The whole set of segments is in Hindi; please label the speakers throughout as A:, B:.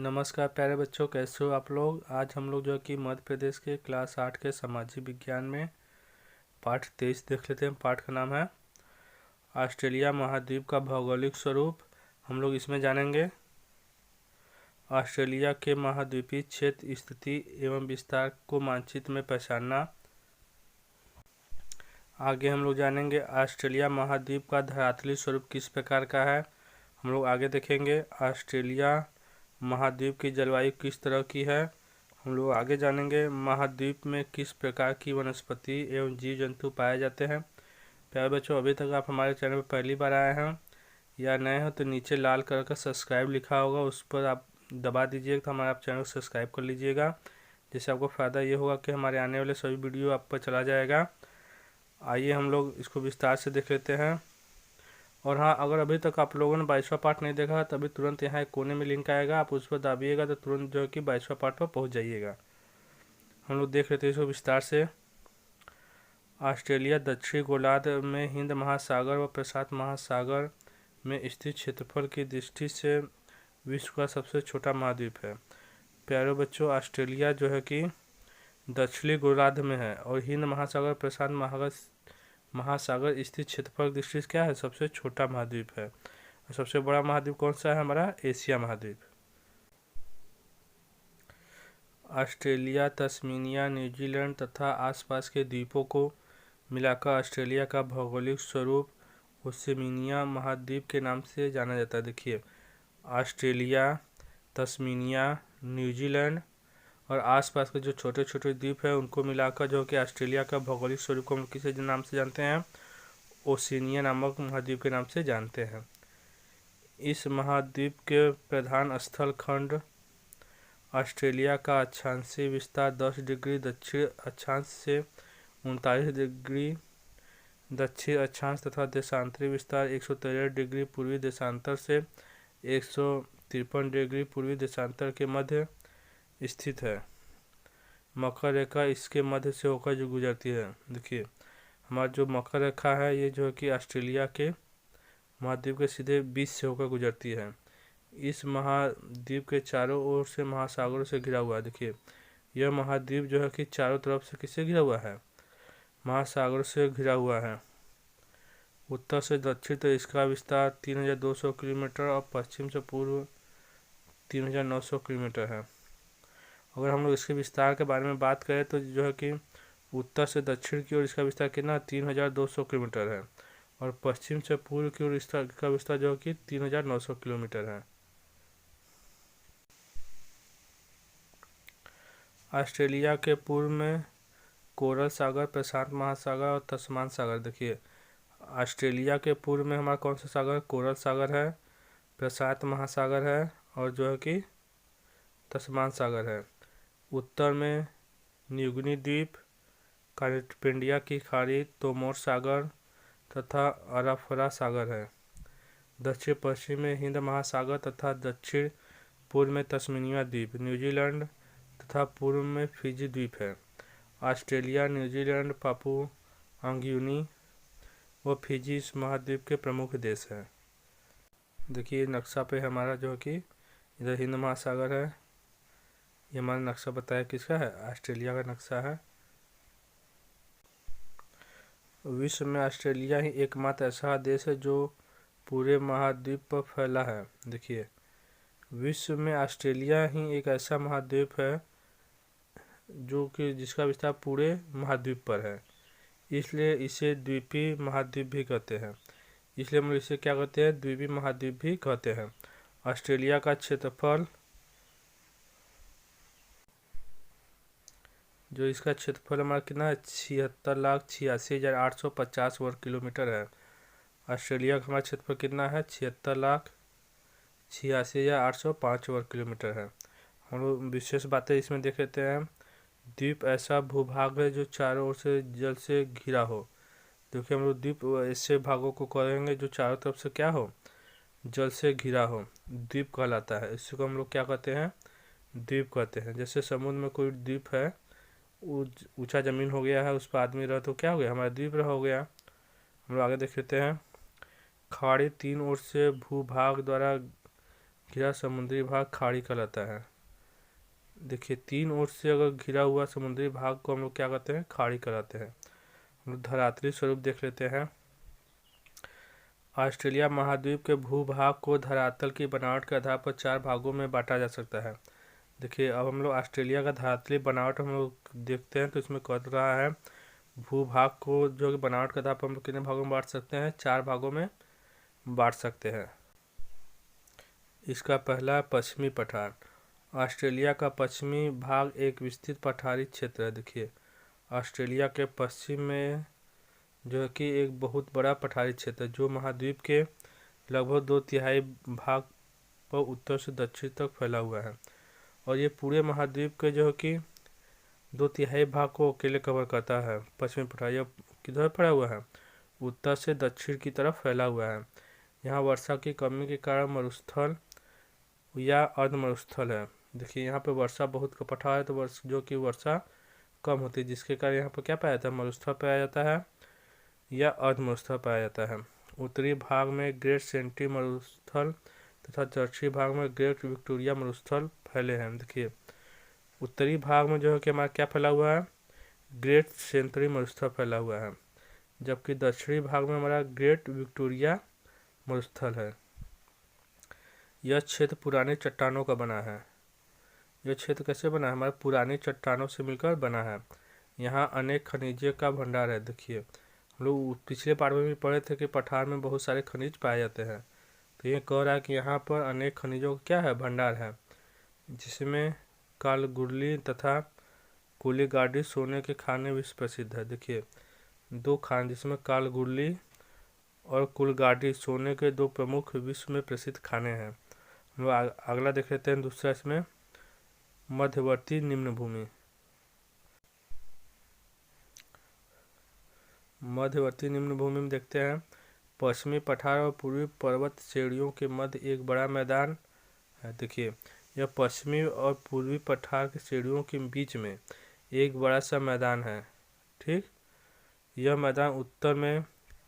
A: नमस्कार प्यारे बच्चों, कैसे हो आप लोग। आज हम लोग जो है कि मध्य प्रदेश के क्लास 8 के सामाजिक विज्ञान में पाठ 23 देख लेते हैं। पाठ का नाम है ऑस्ट्रेलिया महाद्वीप का भौगोलिक स्वरूप। हम लोग इसमें जानेंगे ऑस्ट्रेलिया के महाद्वीपीय क्षेत्र, स्थिति एवं विस्तार को मानचित्र में पहचानना। आगे हम लोग जानेंगे ऑस्ट्रेलिया महाद्वीप का धरातलीय स्वरूप किस प्रकार का है। हम लोग आगे देखेंगे ऑस्ट्रेलिया महाद्वीप की जलवायु किस तरह की है। हम लोग आगे जानेंगे महाद्वीप में किस प्रकार की वनस्पति एवं जीव जंतु पाए जाते हैं। प्यारे बच्चों, अभी तक आप हमारे चैनल पर पहली बार आए हैं या नए हो तो नीचे लाल कलर का सब्सक्राइब लिखा होगा, उस पर आप दबा दीजिएगा तो हमारे आप चैनल को सब्सक्राइब कर लीजिएगा। जिससे आपको फ़ायदा ये होगा कि हमारे आने वाले सभी वीडियो आप पर चला जाएगा। आइए हम लोग इसको विस्तार से देख लेते हैं। और हाँ, अगर अभी तक आप लोगों ने 22वां पार्ट नहीं देखा तो अभी तुरंत यहाँ एक कोने में लिंक आएगा, आप उस पर दाबिएगा तो तुरंत जो है कि 22वां पार्ट पर पहुँच जाइएगा। हम लोग देख लेते हैं इसको विस्तार से। ऑस्ट्रेलिया दक्षिणी गोलार्ध में हिंद महासागर व प्रशांत महासागर में स्थित क्षेत्रफल की दृष्टि से विश्व का सबसे छोटा महाद्वीप है। प्यारे बच्चों, ऑस्ट्रेलिया जो है कि दक्षिणी गोलार्ध में है और हिंद महासागर प्रशांत महासागर स्थित क्षेत्रफल की दृष्टि से क्या है, सबसे छोटा महाद्वीप है। और सबसे बड़ा महाद्वीप कौन सा है, हमारा एशिया महाद्वीप। ऑस्ट्रेलिया, तस्मेनिया, न्यूजीलैंड तथा आसपास के द्वीपों को मिलाकर ऑस्ट्रेलिया का भौगोलिक स्वरूप ओशिनिया महाद्वीप के नाम से जाना जाता है। देखिए, ऑस्ट्रेलिया, तस्मेनिया, न्यूजीलैंड और आसपास के जो छोटे छोटे द्वीप है उनको मिलाकर जो कि ऑस्ट्रेलिया का भौगोलिक स्वरूप को हम किस नाम से जानते हैं, ओशिनिया नामक महाद्वीप के नाम से जानते हैं। इस महाद्वीप के प्रधान स्थल खंड ऑस्ट्रेलिया का अक्षांशीय विस्तार 10 डिग्री दक्षिण अक्षांश से 39 डिग्री दक्षिण अक्षांश तथा देशांतरी विस्तार 113 डिग्री पूर्वी देशांतर से 153 डिग्री पूर्वी देशांतर के मध्य स्थित है। मकर रेखा इसके मध्य से होकर जो गुजरती है। देखिए, हमारा जो मकर रेखा है ये जो है कि ऑस्ट्रेलिया के महाद्वीप के सीधे बीच से होकर गुजरती है। इस महाद्वीप के चारों ओर से महासागरों से घिरा हुआ है। देखिए, यह महाद्वीप जो है कि चारों तरफ से किससे घिरा हुआ है, महासागरों से घिरा हुआ है। उत्तर से दक्षिण तो इसका विस्तार 3200 किलोमीटर और पश्चिम से पूर्व 3900 किलोमीटर है। अगर हम लोग इसके विस्तार के बारे में बात करें तो जो है कि उत्तर से दक्षिण की ओर इसका विस्तार कितना 3200 किलोमीटर है और पश्चिम से पूर्व की ओर इसका विस्तार जो है कि 3900 किलोमीटर है। ऑस्ट्रेलिया के पूर्व में कोरल सागर, प्रशांत महासागर और तस्मान सागर। देखिए, ऑस्ट्रेलिया के पूर्व में हमारा कौन सा सागर, कोरल सागर है, प्रशांत महासागर है और जो है कि तस्मान सागर है। उत्तर में न्यूगिनी द्वीप, कालिपेंडिया की खाड़ी, तोमोर सागर तथा अराफरा सागर है। दक्षिण पश्चिम में हिंद महासागर तथा दक्षिण पूर्व में तस्मेनिया द्वीप, न्यूजीलैंड तथा पूर्व में फिजी द्वीप है। ऑस्ट्रेलिया, न्यूजीलैंड, पापुआ न्यू व फिजी इस महाद्वीप के प्रमुख देश हैं। देखिए, नक्शा पे हमारा जो है कि इधर हिंद महासागर है। ये हमारा नक्शा बताया किसका है, ऑस्ट्रेलिया का नक्शा है। विश्व में ऑस्ट्रेलिया ही एकमात्र ऐसा देश है जो पूरे महाद्वीप पर फैला है। देखिए, विश्व में ऑस्ट्रेलिया ही एक ऐसा महाद्वीप है जो कि जिसका विस्तार पूरे महाद्वीप पर है, इसलिए इसे द्वीपीय महाद्वीप भी कहते हैं। इसलिए हम इसे क्या कहते हैं, द्वीपीय महाद्वीप भी कहते हैं। ऑस्ट्रेलिया का क्षेत्रफल जो इसका क्षेत्रफल हमारा कितना है, 76,86,850 वर्ग किलोमीटर है। ऑस्ट्रेलिया का हमारा क्षेत्रफल कितना है, 76,86,805 वर्ग किलोमीटर है। हम लोग विशेष बातें इसमें देख लेते हैं। द्वीप ऐसा भूभाग है जो चारों ओर से जल से घिरा हो। देखिए, हम लोग द्वीप ऐसे भागों को कहेंगे जो चारों तरफ से क्या हो, जल से घिरा हो, द्वीप कहलाता है। इसको हम लोग क्या कहते हैं, द्वीप कहते हैं। जैसे समुद्र में कोई द्वीप है, ऊंचा जमीन हो गया है, उस पर आदमी रह तो क्या हो गया, हमारा द्वीप रह हो गया। हम लोग आगे देख लेते हैं। खाड़ी तीन ओर से भूभाग द्वारा घिरा समुद्री भाग खाड़ी कहलाता है। देखिए 3 ओर से अगर घिरा हुआ समुद्री भाग को हम लोग क्या कहते हैं, खाड़ी कहलाते हैं। हम लोग धरातली स्वरूप देख लेते हैं। ऑस्ट्रेलिया महाद्वीप के भूभाग को धरातल की बनावट के आधार पर 4 भागों में बांटा जा सकता है। देखिए अब हम लोग ऑस्ट्रेलिया का धरातली बनावट हम लोग देखते हैं, तो इसमें कह रहा है भूभाग को जो कि बनावट के आधार पर हम लोग कितने भागों में बांट सकते हैं, 4 भागों में बांट सकते हैं। इसका पहला पश्चिमी पठार। ऑस्ट्रेलिया का पश्चिमी भाग एक विस्तृत पठारी क्षेत्र है। देखिए ऑस्ट्रेलिया के पश्चिम में जो है कि एक बहुत बड़ा पठारी क्षेत्र है, जो महाद्वीप के लगभग 2/3 भाग पर उत्तर से दक्षिण तक फैला हुआ है। और ये पूरे महाद्वीप के जो है कि 2/3 भाग को अकेले कवर करता है। पश्चिमी पठारी किधर पड़ा हुआ है, उत्तर से दक्षिण की तरफ फैला हुआ है। यहाँ वर्षा की कमी के कारण मरुस्थल या अर्ध मरुस्थल है। देखिए यहाँ पे वर्षा बहुत का पठार है, तो जो कि वर्षा कम होती है, जिसके कारण यहाँ पर क्या पाया जाता है, मरुस्थल पाया जाता है या अर्ध मरुस्थल पाया जाता है। उत्तरी भाग में ग्रेट सेंटी मरुस्थल तथा दक्षिणी भाग में ग्रेट विक्टोरिया मरुस्थल फैले हैं। देखिए उत्तरी भाग में जो है कि हमारा क्या फैला हुआ है, ग्रेट सेंट्री मरुस्थल फैला हुआ है, जबकि दक्षिणी भाग में हमारा ग्रेट विक्टोरिया मरुस्थल है। यह क्षेत्र पुराने चट्टानों का बना है। यह क्षेत्र कैसे बना है, हमारे पुरानी चट्टानों से मिलकर बना है। यहाँ अनेक खनिजों का भंडार है। देखिए हम लोग पिछले पार्ट में भी पढ़े थे कि पठार में बहुत सारे खनिज पाए जाते हैं, तो ये कह रहा है कि यहाँ पर अनेक खनिजों का क्या है, भंडार है, जिसमें कालगुरली तथा कुलीगाडी सोने के खाने विश्व प्रसिद्ध है। देखिए 2 खान जिसमें कालगुरली और कुलगाडी सोने के 2 प्रमुख विश्व में प्रसिद्ध खाने हैं। हम लोग अगला देख लेते हैं, दूसरा इसमें मध्यवर्ती निम्न भूमि। मध्यवर्ती निम्न भूमि में देखते हैं पश्चिमी पठार और पूर्वी पर्वत श्रेणियों के मध्य एक बड़ा मैदान है। देखिए यह पश्चिमी और पूर्वी पठार की श्रेणियों के बीच में एक बड़ा सा मैदान है। ठीक, यह मैदान उत्तर में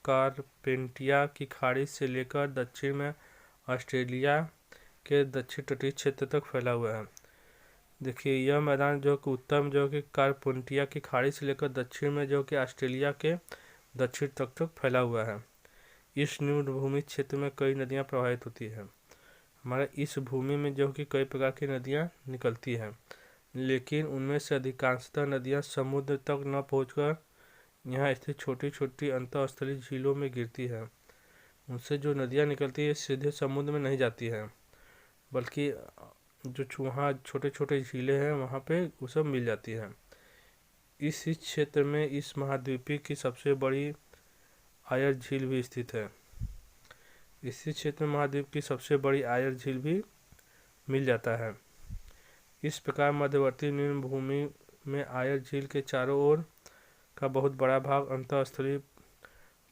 A: कारपेंटिया की खाड़ी से लेकर दक्षिण में ऑस्ट्रेलिया के दक्षिण तटीय क्षेत्र तक फैला हुआ है। देखिए यह मैदान जो कि उत्तर में जो कि कारपेंटिया की खाड़ी से लेकर दक्षिण में जो कि ऑस्ट्रेलिया के दक्षिण तक फैला हुआ है। इस निम्न भूमि क्षेत्र में कई नदियां प्रवाहित होती है। हमारे इस भूमि में जो कि कई प्रकार की नदियां निकलती हैं, लेकिन उनमें से अधिकांशतः नदियां समुद्र तक न पहुंचकर यहाँ स्थित छोटी छोटी अंतःस्थलीय झीलों में गिरती है। उनसे जो नदियाँ निकलती है सीधे समुद्र में नहीं जाती है, बल्कि जो वहाँ छोटे छोटे झीलें हैं वहाँ पे वो सब मिल जाती हैं। इस क्षेत्र में इस महाद्वीपीय की सबसे बड़ी आयर झील भी स्थित है। इसी क्षेत्र में महाद्वीप की सबसे बड़ी आयर झील भी मिल जाता है। इस प्रकार मध्यवर्ती निम्न भूमि में आयर झील के चारों ओर का बहुत बड़ा भाग अंतःस्थलीय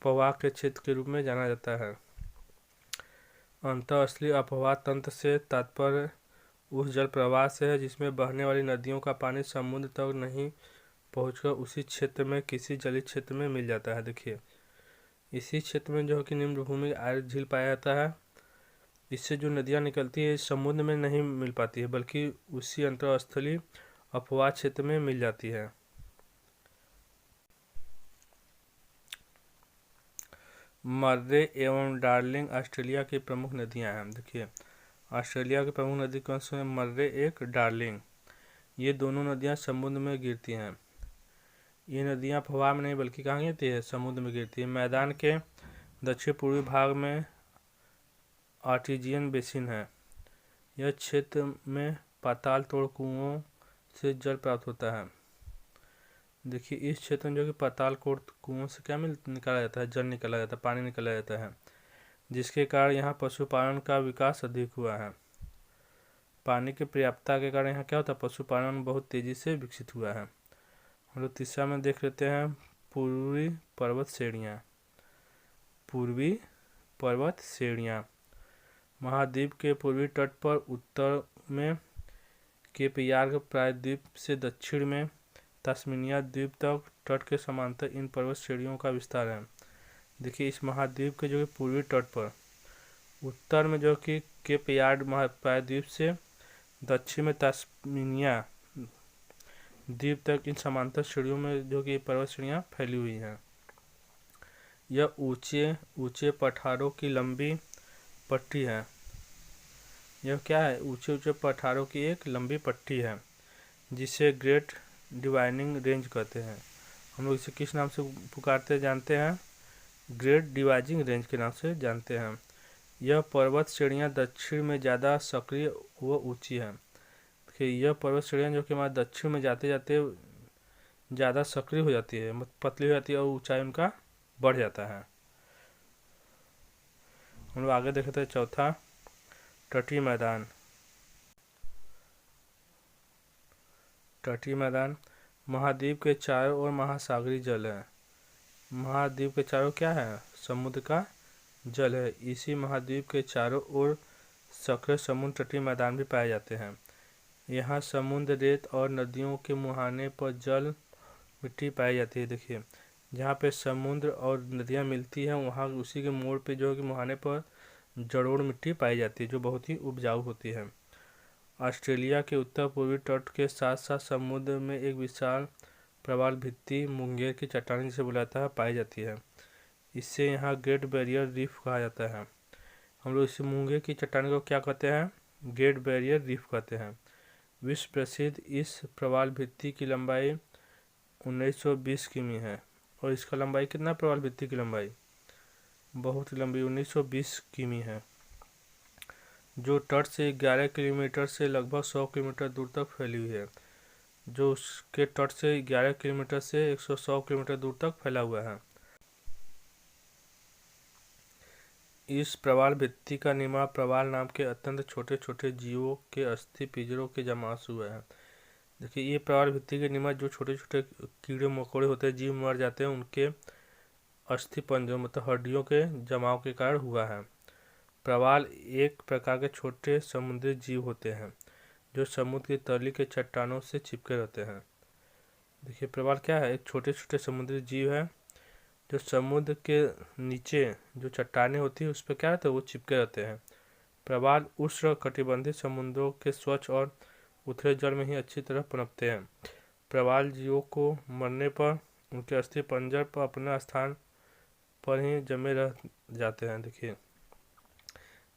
A: प्रवाह के क्षेत्र के रूप में जाना जाता है। अंतःस्थलीय अपवाह तंत्र से तात्पर्य उस जल प्रवाह से है जिसमें बहने वाली नदियों का पानी समुद्र तक नहीं पहुंचकर उसी क्षेत्र में किसी जलीय क्षेत्र में मिल जाता है। देखिए इसी क्षेत्र में जो है कि निम्न भूमि आयर झील पाया जाता है। इससे जो नदियाँ निकलती है समुद्र में नहीं मिल पाती है, बल्कि उसी अंतःस्थलीय अपवाह क्षेत्र में मिल जाती है। मर्रे एवं डार्लिंग ऑस्ट्रेलिया की प्रमुख नदियां हैं। देखिए ऑस्ट्रेलिया की प्रमुख नदी कौन सी है, मर्रे एक, डार्लिंग। ये दोनों नदियां समुद्र में गिरती हैं। ये नदियां प्रवाह में नहीं बल्कि कहाँ गिरती है, समुद्र में गिरती है। मैदान के दक्षिण पूर्वी भाग में आर्टिजियन बेसिन है। यह क्षेत्र में पाताल तोड़ कुओं से जल प्राप्त होता है। देखिए इस क्षेत्र में जो कि पाताल कुओं से क्या निकाला जाता है, जल निकाला जाता है, पानी निकाला जाता है, जिसके कारण यहाँ पशुपालन का विकास अधिक हुआ है। पानी की पर्याप्तता के कारण यहाँ क्या होता है, पशुपालन बहुत तेजी से विकसित हुआ है। हम लोग तीसरा में देख लेते हैं पूर्वी पर्वत श्रेणियाँ। पूर्वी पर्वत श्रेणियाँ महाद्वीप के पूर्वी तट पर उत्तर में केप यार्क प्रायद्वीप से दक्षिण में तस्मानिया द्वीप तक तट के समांतर इन पर्वत श्रेणियों का विस्तार है। देखिए इस महाद्वीप के जो कि पूर्वी तट पर उत्तर में जो कि केप यार्ड महाद्वीप से दक्षिण में तस्मानिया द्वीप तक इन समांतर श्रेणियों में जो कि पर्वत श्रेणियाँ फैली हुई हैं। यह ऊंचे ऊंचे पठारों की लंबी पट्टी है। यह क्या है? ऊंचे ऊंचे पठारों की एक लंबी पट्टी है जिसे ग्रेट डिवाइडिंग रेंज कहते हैं। हम लोग इसे किस नाम से पुकारते जानते हैं? ग्रेट डिवाइडिंग रेंज के नाम से जानते हैं। यह पर्वत श्रेणियाँ दक्षिण में ज़्यादा सक्रिय व ऊंची हैं। देखिए, यह पर्वत श्रेणियाँ जो कि हमारे दक्षिण में जाते जाते ज़्यादा सक्रिय हो जाती है, पतली हो जाती है और ऊंचाई उनका बढ़ जाता है। हम लोग आगे देखते हैं चौथा, तटीय मैदान। तटीय मैदान महाद्वीप के चारों ओर महासागरीय जल है। महाद्वीप के चारों क्या है? समुद्र का जल है। इसी महाद्वीप के चारों ओर सक्रिय समुद्र तटीय मैदान भी पाए जाते हैं। यहाँ समुद्र रेत और नदियों के मुहाने पर जल मिट्टी पाई जाती है। देखिए, जहाँ पे समुद्र और नदियाँ मिलती हैं वहाँ उसी के मोड़ पे जो कि मुहाने पर जलोढ़ मिट्टी पाई जाती है जो बहुत ही उपजाऊ होती है। ऑस्ट्रेलिया के उत्तर पूर्वी तट के साथ साथ समुद्र में एक विशाल प्रवाल भित्ति मुंगेर की चट्टान जिसे बुलाता है पाई जाती है। इससे यहाँ ग्रेट बैरियर रीफ कहा जाता है। हम लोग इस मुंगेर की चट्टान को क्या कहते हैं? ग्रेट बैरियर रीफ कहते हैं। विश्व प्रसिद्ध इस प्रवाल भित्ति की लंबाई 1920 किमी है। और इसका लंबाई कितना? प्रवाल भित्ति की लंबाई बहुत लंबी 1920 किमी है, जो तट से 11 किलोमीटर से लगभग 100 किलोमीटर दूर तक फैली हुई है। जो उसके तट से 11 किलोमीटर से 100 किलोमीटर दूर तक फैला हुआ है। इस प्रवाल भित्ति का निर्माण प्रवाल नाम के अत्यंत छोटे छोटे जीवों के अस्थि पिंजरों के जमाव से हुआ है। देखिए, ये प्रवाल भित्ति के निर्माण जो छोटे छोटे कीड़े मकोड़े होते हैं, जीव मर जाते हैं, उनके अस्थि पंजरों मतलब हड्डियों के जमाव के कारण हुआ है। प्रवाल एक प्रकार के छोटे समुद्री जीव होते हैं जो समुद्र की तली के चट्टानों से चिपके रहते हैं। देखिए, प्रवाल क्या है? एक छोटे छोटे समुद्री जीव है जो समुद्र के नीचे जो चट्टानें होती है उस पर क्या रहता है? वो चिपके रहते हैं। प्रवाल उष्ण कटिबंधीय समुद्रों के स्वच्छ और उथले जल में ही अच्छी तरह पनपते हैं। प्रवाल जीवों को मरने पर उनके अस्थि पंजर पर अपने स्थान पर ही जमे रह जाते हैं। देखिए,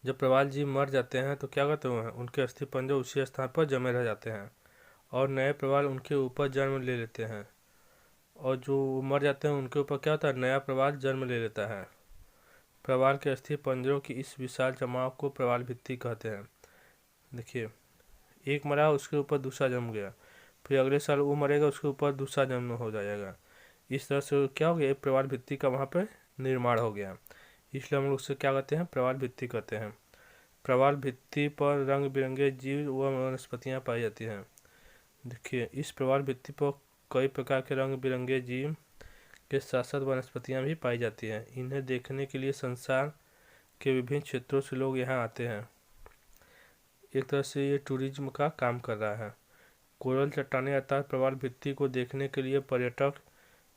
A: जब प्रवाल जीव मर जाते हैं तो क्या करते हैं? उनके अस्थि पंजर उसी स्थान पर जमे रह जाते हैं और नए प्रवाल उनके ऊपर जन्म ले लेते हैं। और जो मर जाते हैं उनके ऊपर क्या होता है? नया प्रवाल जन्म ले लेता है। प्रवाल के अस्थि पंजरों की इस विशाल जमाव को प्रवाल भित्ति कहते हैं। देखिए, एक मरा उसके ऊपर दूसरा जन्म गया, फिर अगले साल वो मरेगा उसके ऊपर दूसरा जन्म हो जाएगा। इस तरह से क्या हो गया? एक प्रवाल भित्ति का वहाँ पे निर्माण हो गया। इसलिए हम लोग उसे क्या कहते हैं? प्रवाल भित्ति कहते हैं। प्रवाल भित्ति पर रंग बिरंगे जीव व वनस्पतियाँ पाई जाती हैं। देखिए, इस प्रवाल भित्ति पर कई प्रकार के रंग बिरंगे जीव के साथ साथ वनस्पतियाँ भी पाई जाती हैं। इन्हें देखने के लिए संसार के विभिन्न क्षेत्रों से लोग यहाँ आते हैं। एक तरह से ये टूरिज्म का काम कर रहा है। कोरल चट्टानें अर्थात प्रवाल भित्ति को देखने के लिए पर्यटक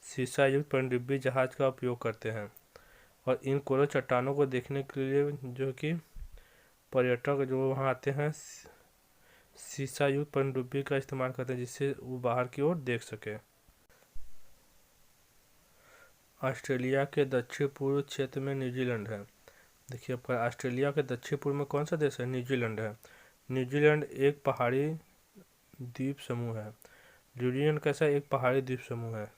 A: शीशा युक्त पनडुब्बी जहाज का उपयोग करते हैं और इन कोरल चट्टानों को देखने के लिए जो कि पर्यटक जो वहाँ आते हैं शीशा युक्त पनडुब्बी का इस्तेमाल करते हैं जिससे वो बाहर की ओर देख सके। ऑस्ट्रेलिया के दक्षिण पूर्व क्षेत्र में न्यूजीलैंड है। देखिए, आपका ऑस्ट्रेलिया के दक्षिण पूर्व में कौन सा देश है? न्यूजीलैंड है। न्यूजीलैंड एक पहाड़ी द्वीप समूह है। न्यूजीलैंड कैसा? एक पहाड़ी द्वीप समूह है।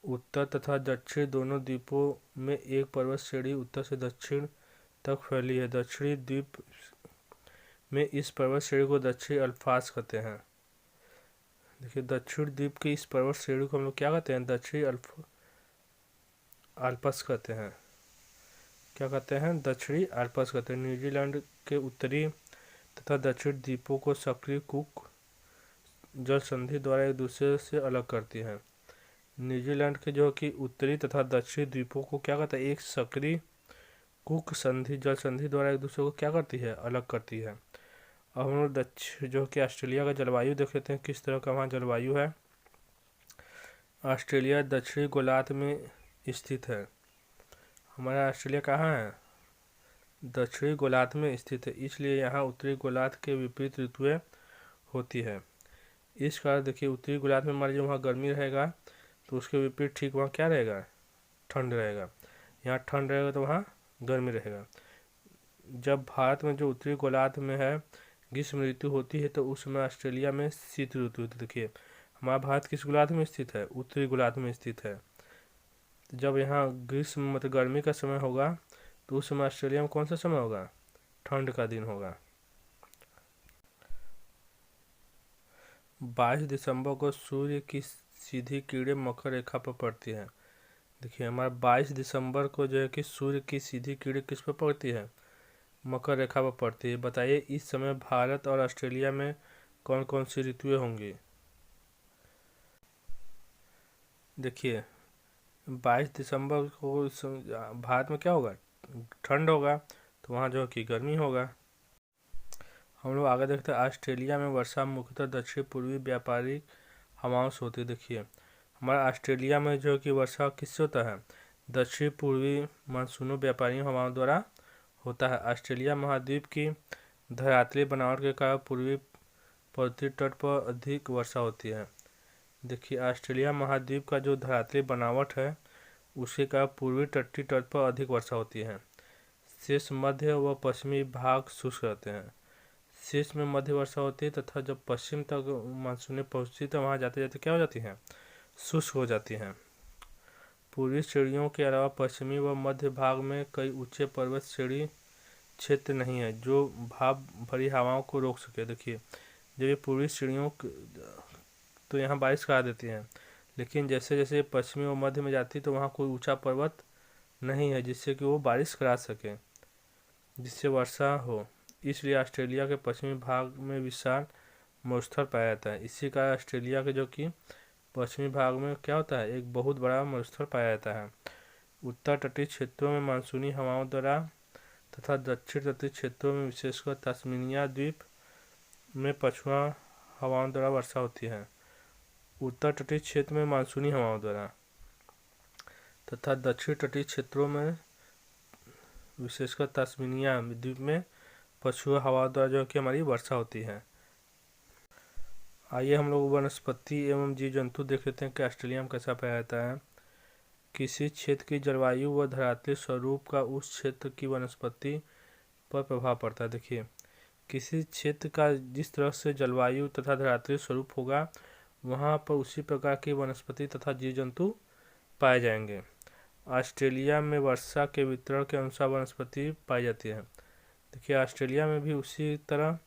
A: उत्तर तथा दक्षिण दोनों द्वीपों में एक पर्वत श्रेणी उत्तर से दक्षिण तक फैली है। दक्षिणी द्वीप में इस पर्वत श्रेणी को दक्षिणी अल्पास कहते हैं। देखिए, दक्षिण द्वीप की इस पर्वत श्रेणी को हम लोग क्या कहते हैं? दक्षिणी अल्पस कहते हैं। क्या कहते हैं? दक्षिणी अल्पस कहते हैं। न्यूजीलैंड के उत्तरी तथा दक्षिण द्वीपों को सक्रिय कुक जल संधि द्वारा एक दूसरे से अलग करती है। न्यूजीलैंड के जो कि उत्तरी तथा दक्षिणी द्वीपों को क्या कहता है? एक सक्रिय कुक संधि जल संधि द्वारा एक दूसरे को क्या करती है? अलग करती है। अब हम लोग दक्षिण जो कि ऑस्ट्रेलिया का जलवायु देख लेते हैं किस तरह का वहाँ जलवायु है। ऑस्ट्रेलिया दक्षिणी गोलार्ध में स्थित है। हमारा ऑस्ट्रेलिया कहाँ है? दक्षिणी गोलार्ध में स्थित है, इसलिए यहाँ उत्तरी गोलार्ध के विपरीत ऋतुएं होती है। इस कारण देखिए उत्तरी गोलार्ध में मान लीजिए वहाँ गर्मी रहेगा तो उसके विपरीत ठीक वहाँ क्या रहेगा, ठंड रहेगा। यहाँ ठंड रहेगा तो वहाँ गर्मी रहेगा। जब भारत में जो उत्तरी गोलार्ध में है ग्रीष्म ऋतु होती है तो उस समय ऑस्ट्रेलिया में शीत ऋतु होती है। देखिए हमारा भारत किस गोलार्ध में स्थित है, उत्तरी गोलार्ध में स्थित है। जब यहाँ ग्रीष्म मतलब गर्मी का समय होगा तो उस समय ऑस्ट्रेलिया में कौन सा समय होगा, ठंड का दिन होगा। 22 दिसंबर को सूर्य की सीधी किरणें मकर रेखा पर पड़ती है। देखिए हमारा 22 दिसंबर को जो है कि सूर्य की सीधी किरणें किस पर पड़ती है, मकर रेखा पर पड़ती है। बताइए इस समय भारत और ऑस्ट्रेलिया में कौन कौन सी ऋतुएं होंगी। देखिए 22 दिसंबर को भारत में क्या होगा, ठंड होगा, तो वहाँ जो है कि गर्मी होगा। हम लोग आगे देखते हैं ऑस्ट्रेलिया में वर्षा मुख्यतः दक्षिण पूर्वी व्यापारिक हवाओं से होती है। देखिए हमारा ऑस्ट्रेलिया में जो है कि वर्षा किससे होता है, दक्षिण पूर्वी मानसूनों व्यापारी हवाओं द्वारा होता है। ऑस्ट्रेलिया महाद्वीप की धरातली बनावट के कारण पूर्वी पृथ्वी तट पर अधिक वर्षा होती है। देखिए ऑस्ट्रेलिया महाद्वीप का जो धरातली बनावट है उसके कारण पूर्वी तटीय तट पर अधिक वर्षा होती है। शेष मध्य व पश्चिमी भाग शुष्क रहते हैं। शेष में मध्य वर्षा होती है तथा जब पश्चिम तक मानसूनें पहुँचती तो वहाँ जाते जाते क्या हो जाती हैं, शुष्क हो जाती हैं। पूर्वी श्रेणियों के अलावा पश्चिमी व मध्य भाग में कई ऊंचे पर्वत श्रेणी क्षेत्र नहीं है जो भाप भरी हवाओं को रोक सके। देखिए जब ये पूर्वी श्रेणियों तो यहाँ बारिश करा देती हैं, लेकिन जैसे जैसे पश्चिमी व मध्य में जाती है तो वहाँ कोई ऊंचा पर्वत नहीं है जिससे कि वो बारिश करा सके, जिससे वर्षा हो। इसलिए ऑस्ट्रेलिया के पश्चिमी भाग में विशाल मरुस्थल पाया जाता है। इसी कारण ऑस्ट्रेलिया के जो कि पश्चिमी भाग में क्या होता है, एक बहुत बड़ा मरुस्थल पाया जाता है। उत्तर तटीय क्षेत्रों में मानसूनी हवाओं द्वारा तथा दक्षिण तटीय क्षेत्रों में विशेषकर तस्मानिया द्वीप में पछुआ हवाओं द्वारा वर्षा होती है। उत्तर तटीय क्षेत्र में मानसूनी हवाओं द्वारा तथा दक्षिण तटीय क्षेत्रों में विशेषकर तस्मानिया द्वीप में पछुआ हवा द्वारा जो कि हमारी वर्षा होती है। आइए हम लोग वनस्पति एवं जीव जंतु देख लेते हैं कि ऑस्ट्रेलिया में कैसा पाया जाता है। किसी क्षेत्र की जलवायु व धरातलीय स्वरूप का उस क्षेत्र की वनस्पति पर प्रभाव पड़ता है। देखिए किसी क्षेत्र का जिस तरह से जलवायु तथा धरातलीय स्वरूप होगा वहाँ पर उसी प्रकार की वनस्पति तथा जीव जंतु पाए जाएंगे। ऑस्ट्रेलिया में वर्षा के वितरण के अनुसार वनस्पति पाई जाती है। देखिए ऑस्ट्रेलिया में भी उसी तरह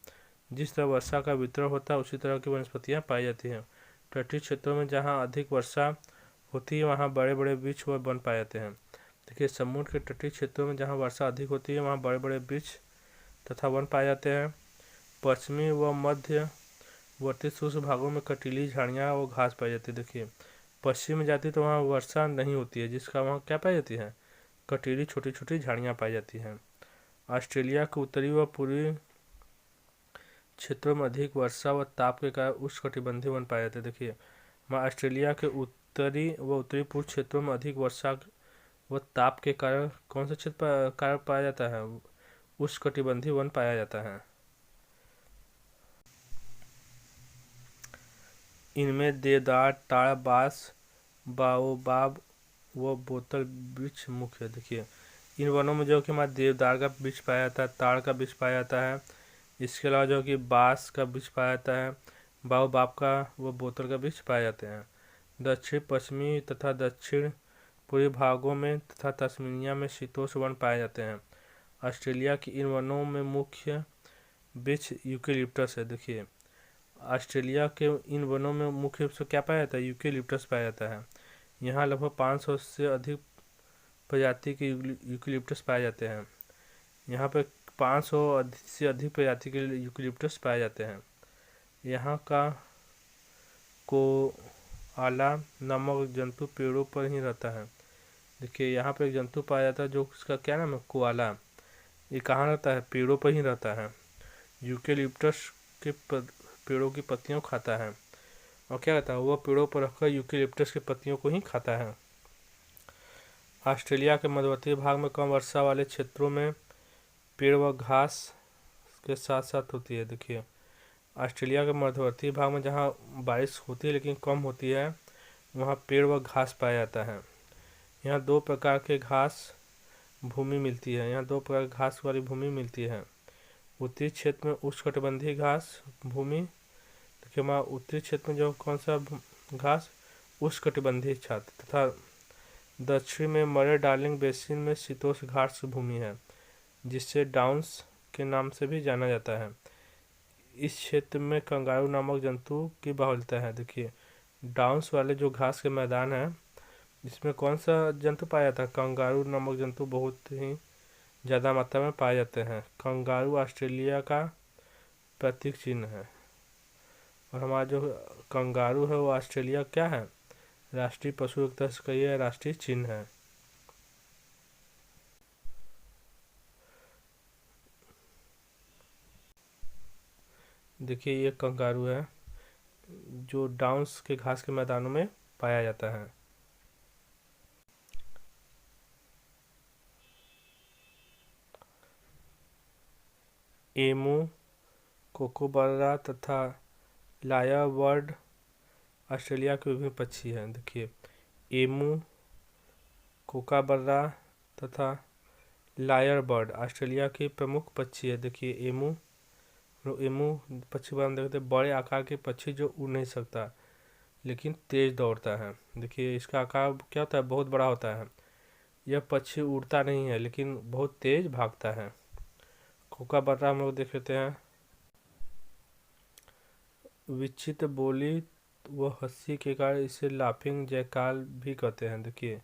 A: जिस तरह वर्षा का वितरण होता है उसी तरह की वनस्पतियाँ पाई जाती हैं। तटीय क्षेत्रों में जहाँ अधिक वर्षा होती है वहाँ बड़े बड़े वृक्ष व वन पाए जाते हैं। देखिए समुद्र के तटीय क्षेत्रों में जहाँ वर्षा अधिक होती है वहाँ बड़े बड़े वृक्ष तथा वन पाए जाते हैं। पश्चिमी व मध्यवर्ती शुष्क भागों में कटीली झाड़ियाँ व घास पाई जाती है। देखिए पश्चिम में जाती तो वहाँ वर्षा नहीं होती है जिसका वहाँ क्या पाई जाती है, कटीली छोटी छोटी झाड़ियाँ पाई जाती हैं। ऑस्ट्रेलिया के उत्तरी व पूर्वी क्षेत्रों में अधिक वर्षा व ताप के कारण उष्णकटिबंधीय वन पाए जाते हैं। देखिए ऑस्ट्रेलिया के उत्तरी व उत्तरी पूर्व क्षेत्रों में अधिक वर्षा व ताप के कारण कौन सा क्षेत्र कारण पाया जाता है, उष्णकटिबंधीय वन पाया जाता है। इनमें देवदार, ताड़, बांस, बाओबाब व बोतल वृक्ष मुख्य है। देखिए इन वनों में जो कि हमारा देवदार का वृक्ष पाया जाता है, ताड़ का वृक्ष पाया जाता है, इसके अलावा जो कि बांस का वृक्ष पाया जाता है, बाओबाब का व बोतल का वृक्ष पाए जाते हैं। दक्षिण पश्चिमी तथा दक्षिण पूर्वी भागों में तथा तस्मानिया में शीतोष्ण वन पाए जाते हैं। ऑस्ट्रेलिया की इन वनों में मुख्य वृक्ष यूकेलिप्टस है। देखिए ऑस्ट्रेलिया के इन वनों में मुख्य रूप से क्या पाया जाता है, यूकेलिप्टस पाया जाता है। यहाँ लगभग 500 से अधिक प्रजाति के यूकेलिप्टस पाए जाते हैं। यहाँ पर 500 से अधिक प्रजाति के यूकेलिप्टस पाए जाते हैं। यहाँ का कोआला नामक जंतु पेड़ों पर ही रहता है। देखिए यहाँ पर एक जंतु पाया जाता है जो उसका क्या नाम है, कोआला। ये कहाँ रहता है, पेड़ों पर ही रहता है। यूकेलिप्टस के पेड़ों की पत्तियों खाता है और क्या कहता है, वह पेड़ों पर रखकर यूकेलिप्टस की पत्तियों को ही खाता है। ऑस्ट्रेलिया के मध्यवर्ती भाग में कम वर्षा वाले क्षेत्रों में पेड़ व घास के साथ साथ होती है। देखिए, ऑस्ट्रेलिया के मध्यवर्ती भाग में जहाँ बारिश होती है लेकिन कम होती है, वहाँ पेड़ व घास पाया जाता है। यहाँ दो प्रकार के घास भूमि मिलती है। यहाँ दो प्रकार की घास वाली भूमि मिलती है। उत्तरी क्षेत्र में उष्णकटिबंधीय घास भूमि। देखिए, हमारा उत्तरी क्षेत्र में जो कौन सा घास, उष्णकटिबंधीय छात्र, तथा दक्षिण में मरे डार्लिंग बेसिन में शीतोष्ण घास भूमि है, जिसे डाउन्स के नाम से भी जाना जाता है। इस क्षेत्र में कंगारू नामक जंतु की बाहुल्यता है। देखिए, डाउन्स वाले जो घास के मैदान है, इसमें कौन सा जंतु पाया जाता है, कंगारू नामक जंतु बहुत ही ज़्यादा मात्रा में पाए जाते हैं। कंगारू ऑस्ट्रेलिया का प्रतीक चिन्ह है, और हमारा जो कंगारू है वो ऑस्ट्रेलिया क्या है, राष्ट्रीय पशु, एक तरह से कहिए राष्ट्रीय चिन्ह है। देखिए, ये कंगारू है जो डाउन्स के घास के मैदानों में पाया जाता है। एमू, कोकोबरा तथा लायर बर्ड ऑस्ट्रेलिया के विभिन्न पक्षी हैं। देखिए, एमू, कोकाबर्रा तथा लायर बर्ड ऑस्ट्रेलिया के प्रमुख पक्षी है। देखिए, एमू पक्षी हम देखते हैं, बड़े आकार के पक्षी जो उड़ नहीं सकता लेकिन तेज दौड़ता है। देखिए, इसका आकार क्या होता है, बहुत बड़ा होता है। यह पक्षी उड़ता नहीं है लेकिन बहुत तेज भागता है। कोकाबर्रा हम लोग देख लेते हैं। विचित्र बोली व हंसी के कारण इसे लाफिंग जयकाल भी कहते हैं। देखिए,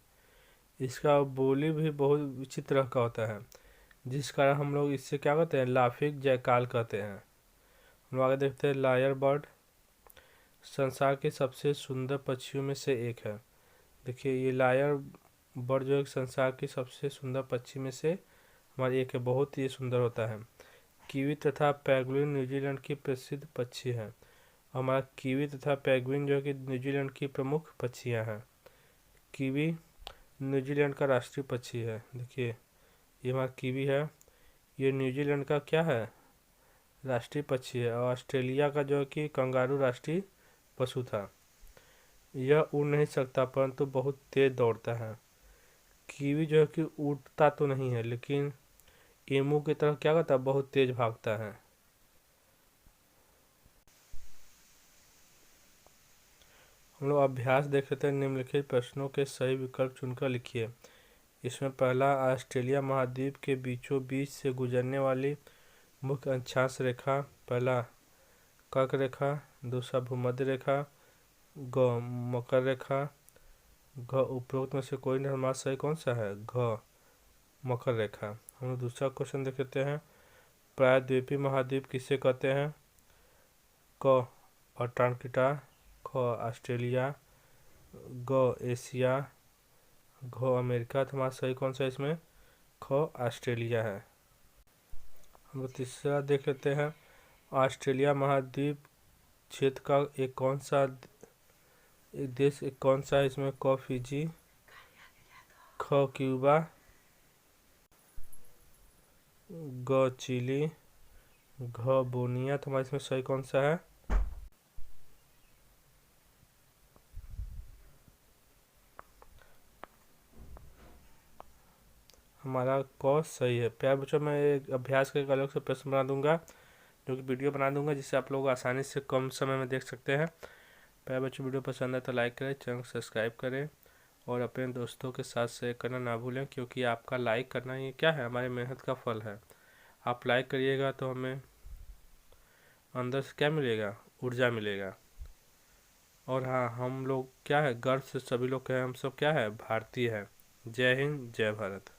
A: इसका बोली भी बहुत विचित्र तरह का होता है, जिस कारण हम लोग इससे क्या कहते हैं, लाफिंग जयकाल कहते हैं। हम लोग आगे देखते हैं। लायर बर्ड संसार के सबसे सुंदर पक्षियों में से एक है। देखिए, ये लायर बर्ड जो है संसार के सबसे सुंदर पक्षी में से हमारे एक है, बहुत ही सुंदर होता है। कीवी तथा पेंगुइन न्यूजीलैंड की प्रसिद्ध पक्षी है। हमारा कीवी तथा पेंगुइन जो है कि न्यूजीलैंड की प्रमुख पक्षियाँ हैं। कीवी न्यूजीलैंड का राष्ट्रीय पक्षी है। देखिए, ये हमारा कीवी है, ये न्यूजीलैंड का क्या है, राष्ट्रीय पक्षी है। और ऑस्ट्रेलिया का जो है कि कंगारू राष्ट्रीय पशु था। यह उड़ नहीं सकता परंतु बहुत तेज दौड़ता है। कीवी जो है कि उड़ता तो नहीं है लेकिन एमू की तरह क्या करता है, बहुत तेज भागता है। हम लोग अभ्यास देख लेते हैं। निम्नलिखित प्रश्नों के सही विकल्प चुनकर लिखिए। इसमें पहला, ऑस्ट्रेलिया महाद्वीप के बीचों बीच से गुजरने वाली मुख्य अक्षांश रेखा, पहला कर्क रेखा, दूसरा भूमध्य रेखा, ग मकर रेखा, घ उपरोक्त में से कोई नहीं। हमारा सही कौन सा है, घ मकर रेखा। हम लोग दूसरा क्वेश्चन देख लेते हैं। प्रायद्वीपीय महाद्वीप किसे कहते हैं, क अंटार्कटिका, ख ऑस्ट्रेलिया, ग एशिया, घ अमेरिका। तो हमारा सही कौन सा है इसमें, ख ऑस्ट्रेलिया है। हम लोग तीसरा देख लेते हैं। ऑस्ट्रेलिया महाद्वीप क्षेत्र का एक कौन सा देश, एक कौन सा है इसमें, क फिजी, ख क्यूबा, ग चिली, घ बोनिया। तो हमारा इसमें सही कौन सा है, हमारा क सही है। प्यारे बच्चों, मैं एक अभ्यास का एक अलग से प्रश्न बना दूंगा, जो कि वीडियो बना दूंगा, जिससे आप लोग आसानी से कम समय में देख सकते हैं। प्यारे बच्चों, वीडियो पसंद है तो लाइक करें, चैनल को सब्सक्राइब करें और अपने दोस्तों के साथ शेयर करना ना भूलें, क्योंकि आपका लाइक करना ये क्या है, हमारी मेहनत का फल है। आप लाइक करिएगा तो हमें अंदर से क्या मिलेगा, ऊर्जा मिलेगा। और हाँ, हम लोग क्या है, गर्व से सभी लोग कहें हम सब क्या है, भारतीय है। जय हिंद, जय भारत।